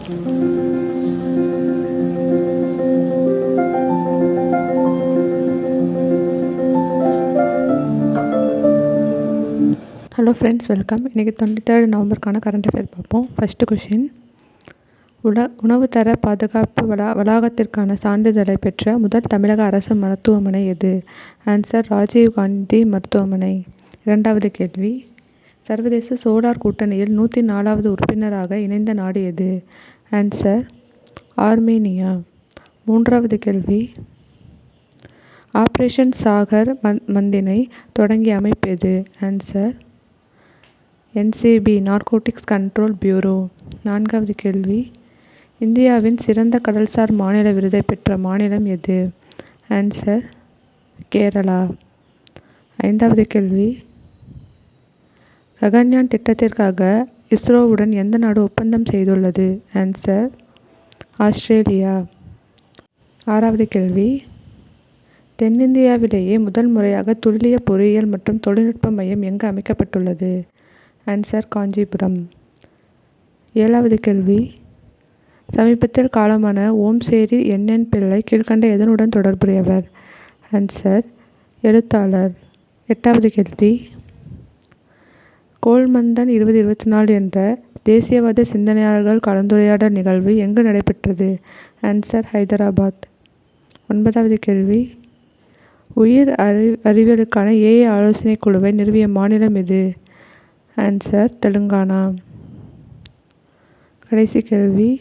Hello friends, welcome. இன்றைக்கி 23 நவம்பருக்கான current affair பார்ப்போம். First question: உணவு தர பாதுகாப்பு வளாகத்திற்கான சான்றிதழை பெற்ற முதல் தமிழக அரசு மருத்துவமனை எது? ஆன்சர்: ராஜீவ்காந்தி மருத்துவமனை. இரண்டாவது கேள்வி: சர்வதேச சோலார் கூட்டணியில் 104வது உறுப்பினராக இணைந்த நாடு எது? Answer: Armenia. மூன்றாவது கேள்வி: ஆபரேஷன் சாகர் மந்தினை தொடங்கிய அமைப்பு எது? Answer: NCP, narcotics control bureau. நான்காவது கேள்வி: இந்தியாவின் சிறந்த கடல்சார் மாநில விருதை பெற்ற மாநிலம் எது? ஆன்சர்: கேரளா. ஐந்தாவது கேள்வி: ககன்யான் திட்டத்திற்காக இஸ்ரோவுடன் எந்த நாடு ஒப்பந்தம் செய்துள்ளது? Answer: Australia. ஆறாவது கேள்வி: தென்னிந்தியாவிலேயே முதல் முறையாக துல்லிய பொறியியல் மற்றும் தொழில்நுட்ப மையம் எங்கு அமைக்கப்பட்டுள்ளது? ஆன்சர்: காஞ்சிபுரம். ஏழாவது கேள்வி: சமீபத்தில் காலமான ஓம்சேரி என் பிள்ளை கீழ்க்கண்ட எதனுடன் தொடர்புடையவர்? ஆன்சர்: எழுத்தாளர். எட்டாவது கேள்வி: கோல்மந்தன் 2024 என்ற தேசியவாத சிந்தனையாளர்கள் கலந்துரையாடல் நிகழ்வு எங்கு நடைபெற்றது? ஆன்சர்: ஹைதராபாத். ஒன்பதாவது கேள்வி: உயிர் அறிவியலுக்கான AI ஆலோசனை குழுவை நிறுவிய மாநிலம் எது? ஆன்சர்: தெலுங்கானா. கடைசி கேள்வி: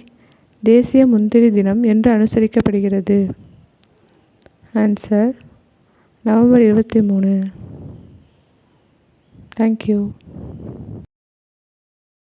தேசிய முந்திரி தினம் என்று அனுசரிக்கப்படுகிறது? Answer: November 23. தேங்க்யூ.